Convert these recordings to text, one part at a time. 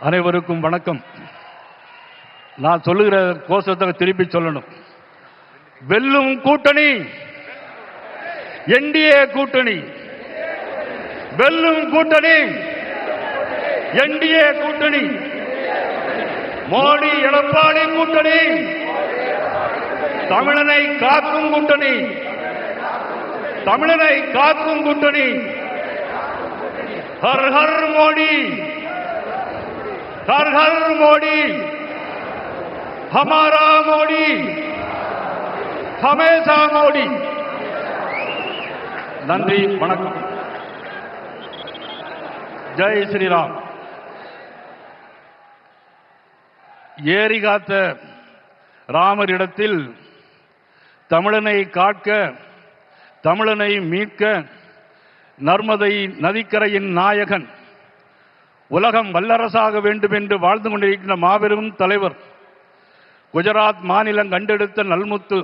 அனைவருக்கும் வணக்கம். நான் சொல்லுகிற கோஷத்தை திருப்பி சொல்லணும். வெல்லும் கூட்டணி என்டிஏ கூட்டணி, வெல்லும் கூட்டணி என்டிஏ கூட்டணி, மோடி எடப்பாடி கூட்டணி, தமிழனை காக்கும் கூட்டணி, தமிழனை காக்கும் கூட்டணி. हर हर मोदी, हर हर मोदी, हमारा मोदी, हमेशा मोदी. நன்றி, வணக்கம். ஜெய் ஸ்ரீராம். ஏரி காத்த ராமரிடத்தில் தமிழனை காக்க, தமிழனை மீட்க நர்மதை நதிக்கரையின் நாயகன், உலகம் வல்லரசாக வேண்டும் என்று வாழ்ந்து கொண்டிருக்கின்ற மாபெரும் தலைவர், குஜராத் மாநிலம் கண்டெடுத்த நல்முத்து,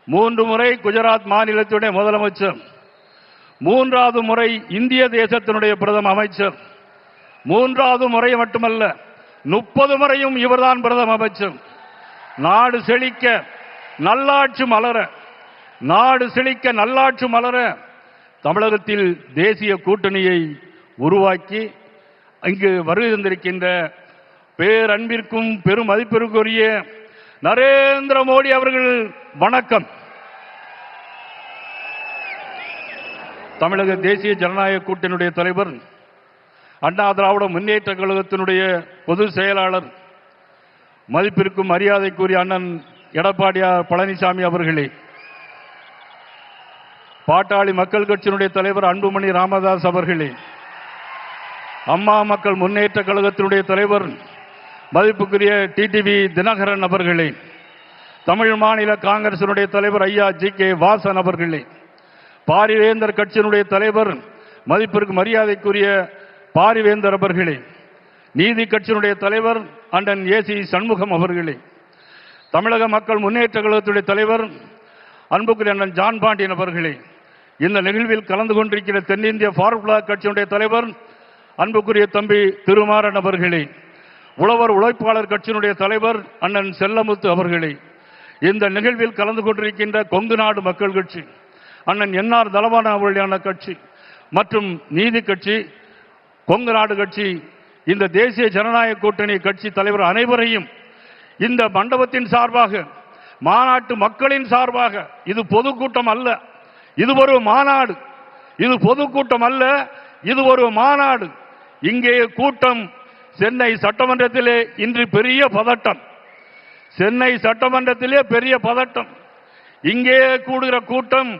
3 முறை குஜராத் மாநிலத்துடைய முதலமைச்சர், 3வது முறை இந்திய தேசத்தினுடைய பிரதம அமைச்சர், 3வது முறை மட்டுமல்ல 30 முறையும் இவர்தான் பிரதம அமைச்சர். நாடு செழிக்க நல்லாட்சி மலர, நாடு செழிக்க நல்லாட்சி மலர தமிழகத்தில் தேசிய கூட்டணியை உருவாக்கி இங்கு வருகை தந்திருக்கின்ற பேரன்பிற்கும் பெரும் மதிப்பிற்குரிய நரேந்திர மோடி அவர்கள் வணக்கம். தமிழக தேசிய ஜனநாயக கூட்டணியுடைய தலைவர், அண்ணா திராவிட முன்னேற்ற கழகத்தினுடைய பொதுச் செயலாளர், மதிப்பிற்கும் மரியாதைக்குரிய அண்ணன் எடப்பாடி பழனிசாமி அவர்களே, பாட்டாளி மக்கள் கட்சியினுடைய தலைவர் அன்புமணி ராமதாஸ் அவர்களே, அம்மா மக்கள் முன்னேற்ற கழகத்தினுடைய தலைவர் மதிப்புக்குரிய டிடிவி தினகரன் அவர்களே, தமிழ் மாநில காங்கிரசினுடைய தலைவர் ஐயா ஜி.கே. வாசன் அவர்களே, பாரிவேந்தர் கட்சியினுடைய தலைவர் மதிப்பிற்கு மரியாதைக்குரிய பாரிவேந்தர் அவர்களே, நீதி கட்சியினுடைய தலைவர் அண்ணன் ஏசி சண்முகம் அவர்களே, தமிழக மக்கள் முன்னேற்ற கழகத்துடைய தலைவர் அன்புக்குரிய அண்ணன் ஜான் பாண்டியன் அவர்களே, இந்த நிகழ்வில் கலந்து கொண்டிருக்கிற தென்னிந்திய ஃபார்வர்ட் பிளாக் கட்சியினுடைய தலைவர் அன்புக்குரிய தம்பி திருமாறன் அவர்களே, உழவர் உழைப்பாளர் கட்சியினுடைய தலைவர் அண்ணன் செல்லமுத்து அவர்களே, இந்த நிகழ்வில் கலந்து கொண்டிருக்கின்ற கொங்கு நாடு மக்கள் கட்சி அண்ணன் என்ஆர் தலவான அவர்களான கட்சி மற்றும் நீதி கட்சி, கொங்கு நாடு கட்சி, இந்த தேசிய ஜனநாயக கூட்டணி கட்சி தலைவர் அனைவரையும் இந்த மண்டபத்தின் சார்பாக, மாநாட்டு மக்களின் சார்பாக, இது பொதுக்கூட்டம் அல்ல, இது ஒரு மாநாடு, இது பொதுக்கூட்டம் அல்ல, இது ஒரு மாநாடு. இங்கே கூட்டம் சென்னை சட்டமன்றத்திலே இன்று பெரிய பதட்டம், சென்னை சட்டமன்றத்திலே பெரிய பதட்டம். இங்கே கூடுகிற கூட்டம்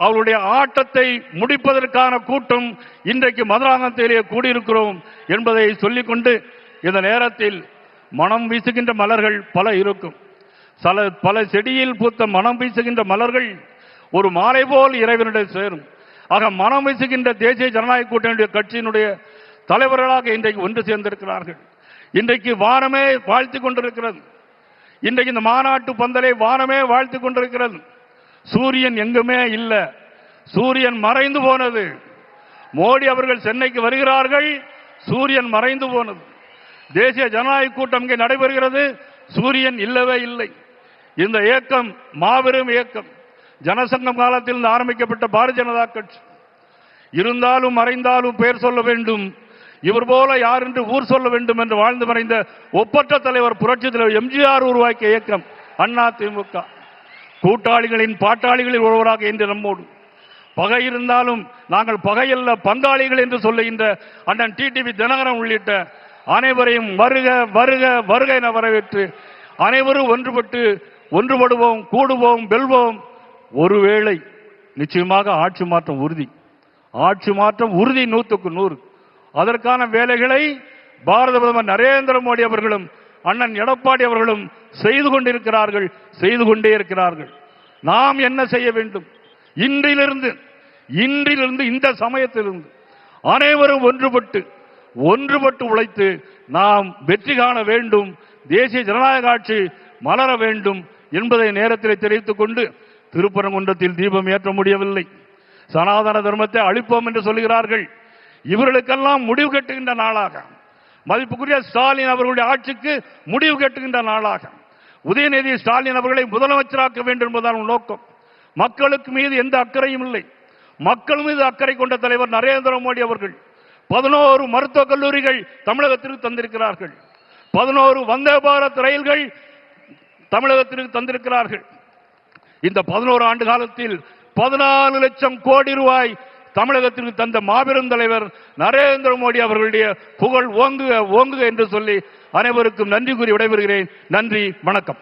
அவருடைய ஆட்டத்தை முடிப்பதற்கான கூட்டம். இன்றைக்கு மதுராந்தகத்திலே கூடியிருக்கிறோம் என்பதை சொல்லிக்கொண்டு, இந்த நேரத்தில் மனம் வீசுகின்ற மலர்கள் பல இருக்கும். பல செடியில் பூத்த மனம் வீசுகின்ற மலர்கள் ஒரு மாலை போல் இறைவனிடம் சேரும். ஆக மனம் வீசுகின்ற தேசிய ஜனநாயக கூட்டணியுடைய கட்சியினுடைய தலைவர்களாக இன்றைக்கு ஒன்று சேர்ந்திருக்கிறார்கள். இன்றைக்கு வானமே வாழ்த்து கொண்டிருக்கிறது. இன்றைக்கு இந்த மாநாட்டு பந்தலை வானமே வாழ்த்து கொண்டிருக்கிறது. சூரியன் எங்குமே இல்லை, சூரியன் மறைந்து போனது. மோடி அவர்கள் சென்னைக்கு வருகிறார்கள், சூரியன் மறைந்து போனது. தேசிய ஜனநாயக கூட்டம் இங்கே நடைபெறுகிறது, சூரியன் இல்லவே இல்லை. இந்த இயக்கம் மாபெரும் இயக்கம். ஜனசங்கம் காலத்தில் ஆரம்பிக்கப்பட்ட பாரதிய ஜனதா கட்சி. இருந்தாலும் மறைந்தாலும் பெயர் சொல்ல வேண்டும், இவர் போல யார் என்று ஊர் சொல்ல வேண்டும் என்று வாழ்ந்து மறைந்த ஒப்பற்ற தலைவர் புரட்சி தலைவர் எம்ஜிஆர் உருவாக்கிய இயக்கம் அண்ணா திமுக. கூட்டாளிகளின் பாட்டாளிகளில் ஒருவராக இன்று நம்மோடு. பகை இருந்தாலும் நாங்கள் பகையல்ல பங்காளிகள் என்று சொல்லுகின்ற அண்ணன் டிடிவி தினகரன் உள்ளிட்ட அனைவரையும் வருக வருக வருக என வரவேற்று அனைவரும் ஒன்றுபடுவோம், கூடுவோம், வெல்வோம். ஒருவேளை நிச்சயமாக ஆட்சி மாற்றம் உறுதி, ஆட்சி மாற்றம் உறுதி 100க்கு 100. அதற்கான வேலைகளை பாரத பிரதமர் நரேந்திர மோடி அவர்களும் அண்ணன் எடப்பாடி அவர்களும் செய்து கொண்டிருக்கிறார்கள், செய்து கொண்டே இருக்கிறார்கள். நாம் என்ன செய்ய வேண்டும்? இன்றிலிருந்து இந்த சமயத்திலிருந்து அனைவரும் ஒன்றுபட்டு உழைத்து நாம் வெற்றி காண வேண்டும், தேசிய ஜனநாயக ஆட்சி மலர வேண்டும் என்பதை நேரத்தில் தெரிவித்துக் கொண்டு, திருப்பரங்குன்றத்தில் தீபம் ஏற்ற முடியவில்லை, சனாதன தர்மத்தை அழிப்போம் என்று சொல்கிறார்கள். இவர்களுக்கெல்லாம் முடிவு கட்டுகின்ற நாளாக மதிப்புக்குரிய ஸ்டாலின் அவர்களுடைய ஆட்சிக்கு முடிவு கட்டுகின்ற நாளாக உதயநிதி ஸ்டாலின் அவர்களை முதலமைச்சராக்க வேண்டும் என்பதுதான் நோக்கம். மக்களுக்கு மீது எந்த அக்கறையும் இல்லை. மக்கள் மீது அக்கறை கொண்ட தலைவர் நரேந்திர மோடி அவர்கள் 11 மருத்துவக் கல்லூரிகள் தமிழகத்திற்கு தந்திருக்கிறார்கள். 11 வந்தே பாரத் ரயில்கள் தமிழகத்திற்கு தந்திருக்கிறார்கள். இந்த 11 ஆண்டு காலத்தில் 14 லட்சம் கோடி ரூபாய் தமிழகத்திற்கு தந்த மாபெரும் தலைவர் நரேந்திர மோடி அவர்களுடைய புகழ் ஓங்குக ஓங்குக என்று சொல்லி அனைவருக்கும் நன்றி கூறி விடைபெறுகிறேன். நன்றி, வணக்கம்.